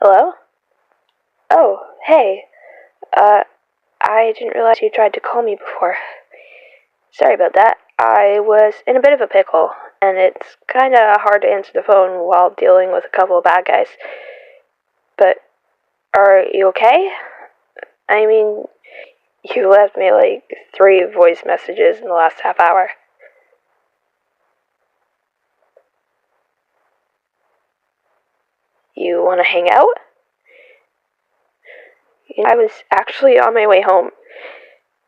Hello? Oh, hey. I didn't realize you tried to call me before. Sorry about that. I was in a bit of a pickle, and it's kinda hard to answer the phone while dealing with a couple of bad guys. But, are you okay? I mean, you left me like 3 voice messages in the last half hour. You wanna hang out? I was actually on my way home.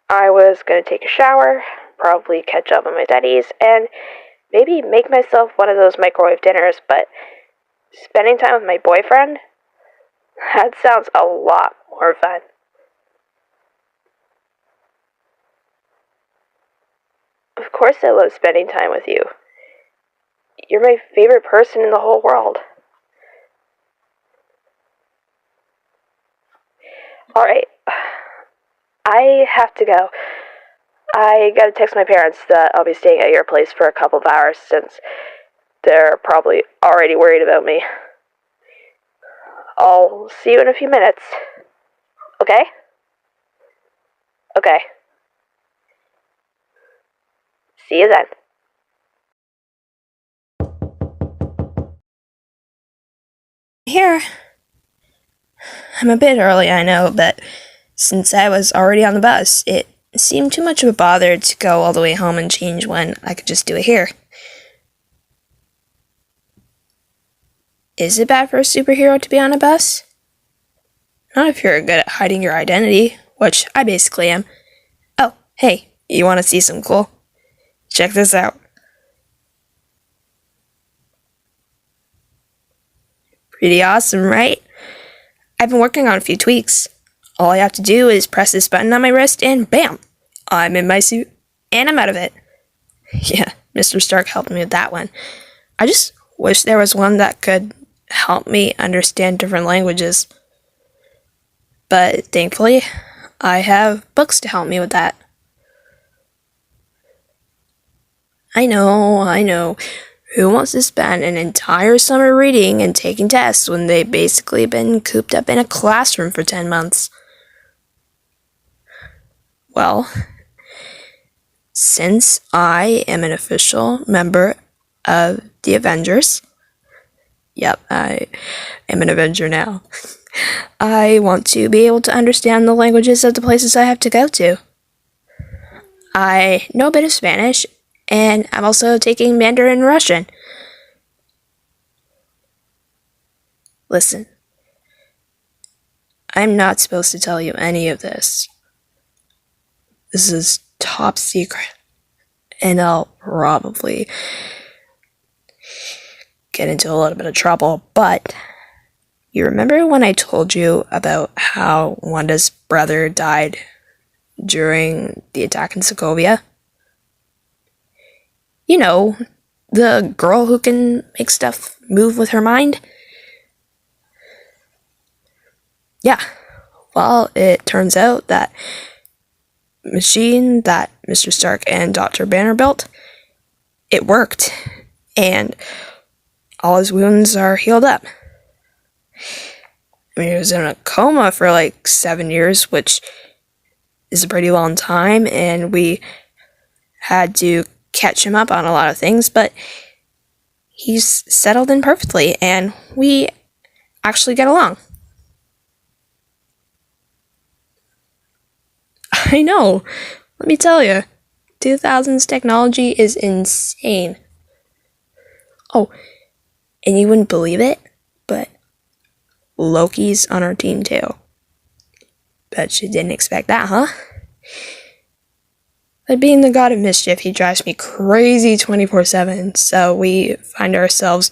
I was gonna take a shower, probably catch up on my studies, and maybe make myself one of those microwave dinners, but spending time with my boyfriend? That sounds a lot more fun. Of course I love spending time with you. You're my favorite person in the whole world. Alright, I have to go. I gotta text my parents that I'll be staying at your place for a couple of hours since they're probably already worried about me. I'll see you in a few minutes. Okay? Okay. See you then. Here. I'm a bit early, I know, but since I was already on the bus, it seemed too much of a bother to go all the way home and change when I could just do it here. Is it bad for a superhero to be on a bus? Not if you're good at hiding your identity, which I basically am. Oh, hey, you want to see some cool? Check this out. Pretty awesome, right? I've been working on a few tweaks. All I have to do is press this button on my wrist and bam! I'm in my suit and I'm out of it. Yeah, Mr. Stark helped me with that one. I just wish there was one that could help me understand different languages. But thankfully, I have books to help me with that. I know. Who wants to spend an entire summer reading and taking tests when they've basically been cooped up in a classroom for 10 months? Well, since I am an official member of the Avengers, yep, I am an Avenger now, I want to be able to understand the languages of the places I have to go to. I know a bit of Spanish, and I'm also taking Mandarin and Russian. Listen, I'm not supposed to tell you any of this. This is top secret, and I'll probably get into a little bit of trouble, but you remember when I told you about how Wanda's brother died during the attack in Sokovia? You know, the girl who can make stuff move with her mind? Yeah, well, it turns out that machine that Mr. Stark and Dr. Banner built, it worked, and all his wounds are healed up. I mean, he was in a coma for like 7 years, which is a pretty long time, and we had to catch him up on a lot of things, but he's settled in perfectly, and we actually get along. I know, let me tell you, 2000s technology is insane. Oh, and you wouldn't believe it, but Loki's on our team too. Bet you didn't expect that, huh? But being the god of mischief, he drives me crazy 24/7, so we find ourselves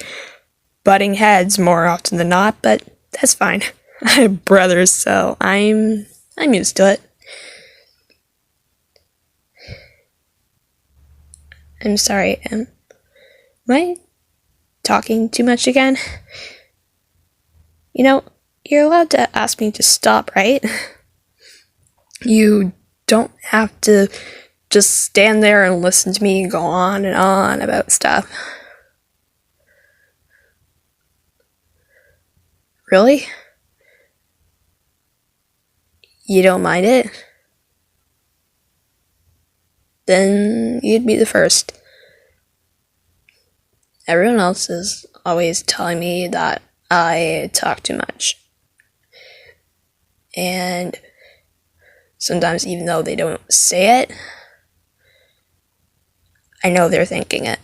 butting heads more often than not, but that's fine. I have brothers, so I'm used to it. I'm sorry, am I talking too much again? You know, you're allowed to ask me to stop, right? You don't have to just stand there and listen to me go on and on about stuff. Really? You don't mind it? Then you'd be the first. Everyone else is always telling me that I talk too much. And sometimes, even though they don't say it, I know they're thinking it.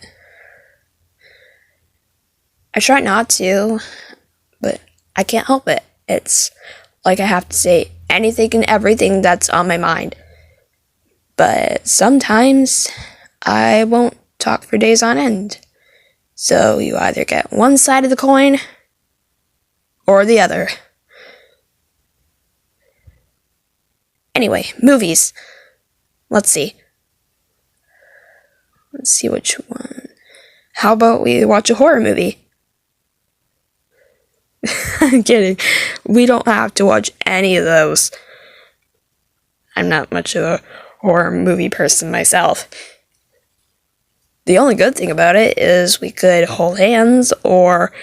I try not to, but I can't help it. It's like I have to say anything and everything that's on my mind. But sometimes I won't talk for days on end. So you either get one side of the coin or the other. Anyway, movies. Let's see. Let's see which one. How about we watch a horror movie? I'm kidding. We don't have to watch any of those. I'm not much of a horror movie person myself. The only good thing about it is we could hold hands or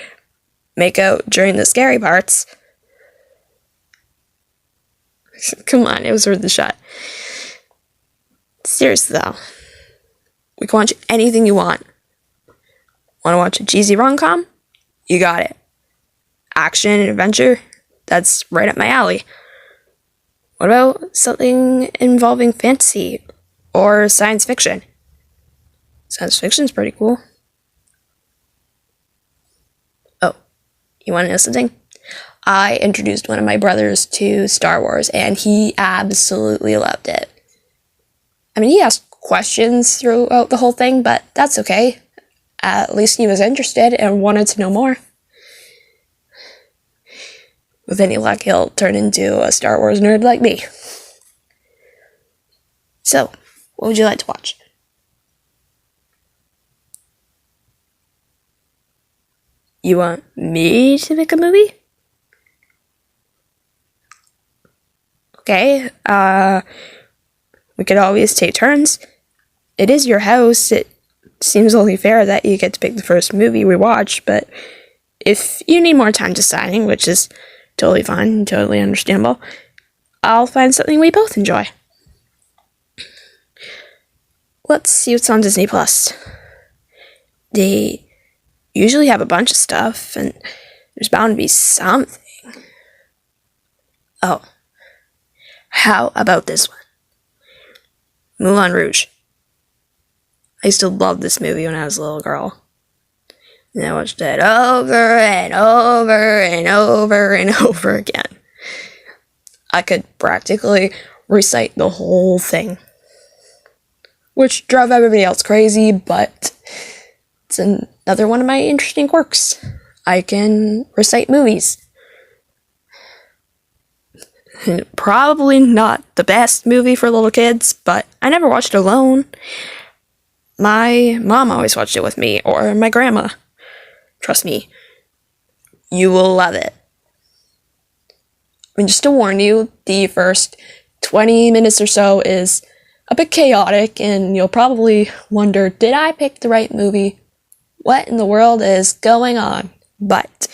make out during the scary parts. Come on, it was worth the shot. Seriously though, we can watch anything you want. Want to watch a cheesy rom-com? You got it. Action and adventure? That's right up my alley. What about something involving fantasy or science fiction? Science fiction's pretty cool. Oh, you want to know something? I introduced one of my brothers to Star Wars, and he absolutely loved it. I mean, he asked questions throughout the whole thing, but that's okay. At least he was interested and wanted to know more. With any luck, he'll turn into a Star Wars nerd like me. So, what would you like to watch? You want me to make a movie? Okay, we could always take turns. It is your house. It seems only fair that you get to pick the first movie we watch, but if you need more time deciding, which is totally fine, totally understandable, I'll find something we both enjoy. Let's see what's on Disney Plus. They usually have a bunch of stuff, and there's bound to be something. Oh, how about this one? Moulin Rouge. I used to love this movie when I was a little girl. And I watched it over and over and over and over again. I could practically recite the whole thing. Which drove everybody else crazy, but it's another one of my interesting quirks. I can recite movies. And probably not the best movie for little kids, but I never watched it alone. My mom always watched it with me, or my grandma. Trust me, you will love it. And just to warn you, the first 20 minutes or so is a bit chaotic, and you'll probably wonder, did I pick the right movie? What in the world is going on? But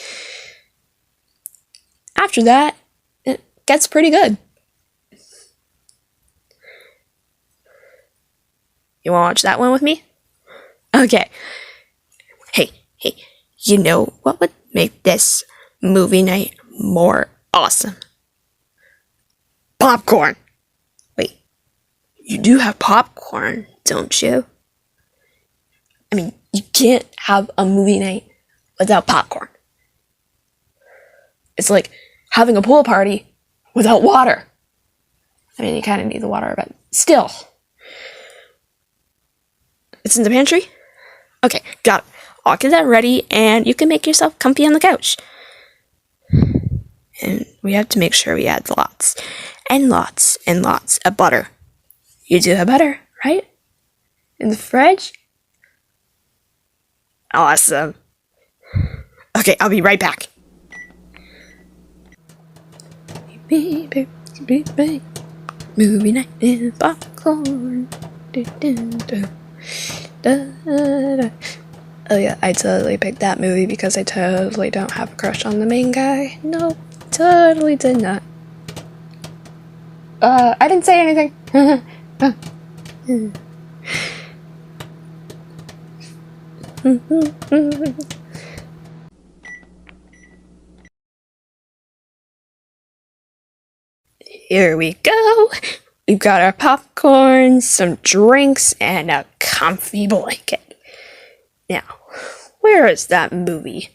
after that, it gets pretty good. You want to watch that one with me? Okay. Hey, you know what would make this movie night more awesome? Popcorn! Wait, you do have popcorn, don't you? I mean, you can't have a movie night without popcorn. It's like having a pool party without water. I mean, you kind of need the water, but still. It's in the pantry? Okay, got it. I'll get that ready, and you can make yourself comfy on the couch. And we have to make sure we add lots and lots and lots of butter. You do have butter, right? In the fridge? Awesome. Okay, I'll be right back. Movie night and popcorn. Oh yeah, I totally picked that movie because I totally don't have a crush on the main guy. No, totally did not. I didn't say anything. Here we go. We've got our popcorn, some drinks, and a comfy blanket. Now, where is that movie?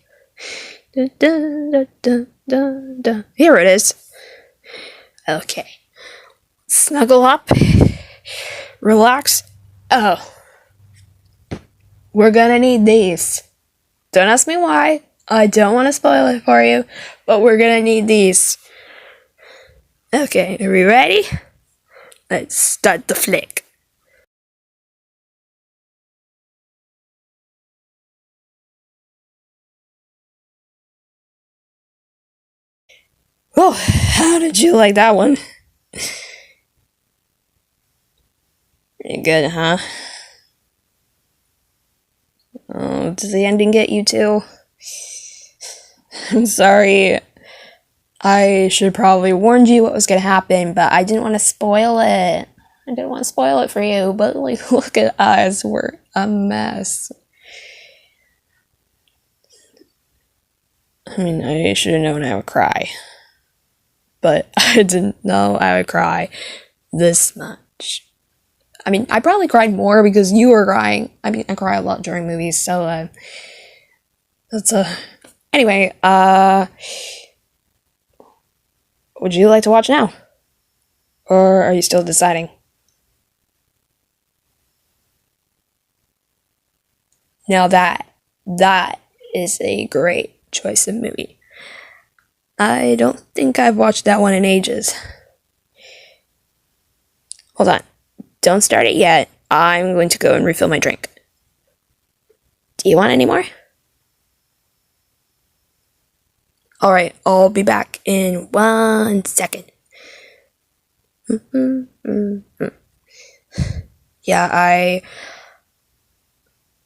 Dun, dun, dun, dun, dun, dun. Here it is. Okay. Snuggle up. Relax. Oh. We're gonna need these. Don't ask me why. I don't want to spoil it for you, but we're gonna need these. Okay, are we ready? Let's start the flick. Oh, how did you like that one? Pretty good, huh? Oh, does the ending get you too? I'm sorry. I should probably warned you what was gonna happen, but I didn't want to spoil it. I didn't want to spoil it for you, but like, look at us. We're a mess. I mean, I should have known I would cry. But I didn't know I would cry this much. I mean, I probably cried more because you were crying. I mean, I cry a lot during movies, so, that's, anyway, would you like to watch now? Or are you still deciding? Now that is a great choice of movie. I don't think I've watched that one in ages. Hold on. Don't start it yet. I'm going to go and refill my drink. Do you want any more? Alright, I'll be back in 1 second. Yeah, I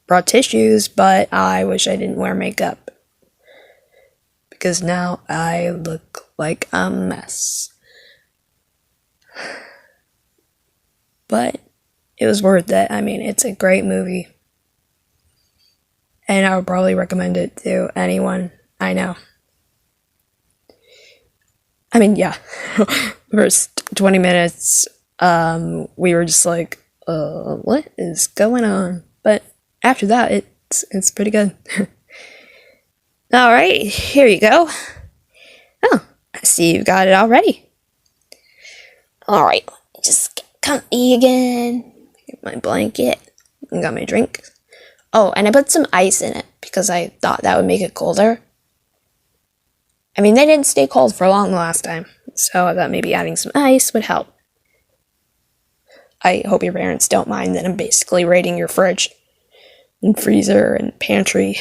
brought tissues, but I wish I didn't wear makeup. Because now I look like a mess. But it was worth it. I mean, it's a great movie. And I would probably recommend it to anyone I know. I mean, yeah. First 20 minutes, we were just like, what is going on? But after that, it's pretty good. Alright, here you go. Oh, I see you got it already. Alright, just get comfy again. Get my blanket. I got my drink. Oh, and I put some ice in it because I thought that would make it colder. I mean, they didn't stay cold for long the last time, so I thought maybe adding some ice would help. I hope your parents don't mind that I'm basically raiding your fridge and freezer and pantry.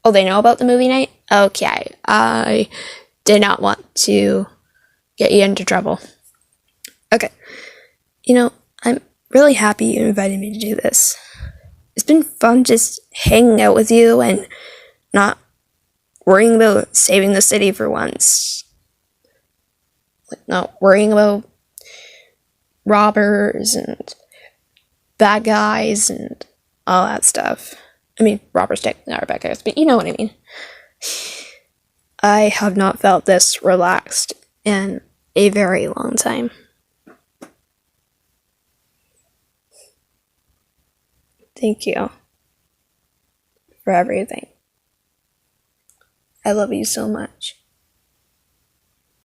Oh, they know about the movie night? Okay, I did not want to get you into trouble. Okay, you know, I'm really happy you invited me to do this. It's been fun just hanging out with you and not worrying about saving the city for once. Like, not worrying about robbers and bad guys and all that stuff. I mean, robbers technically are bad guys, but you know what I mean. I have not felt this relaxed in a very long time. Thank you for everything. I love you so much.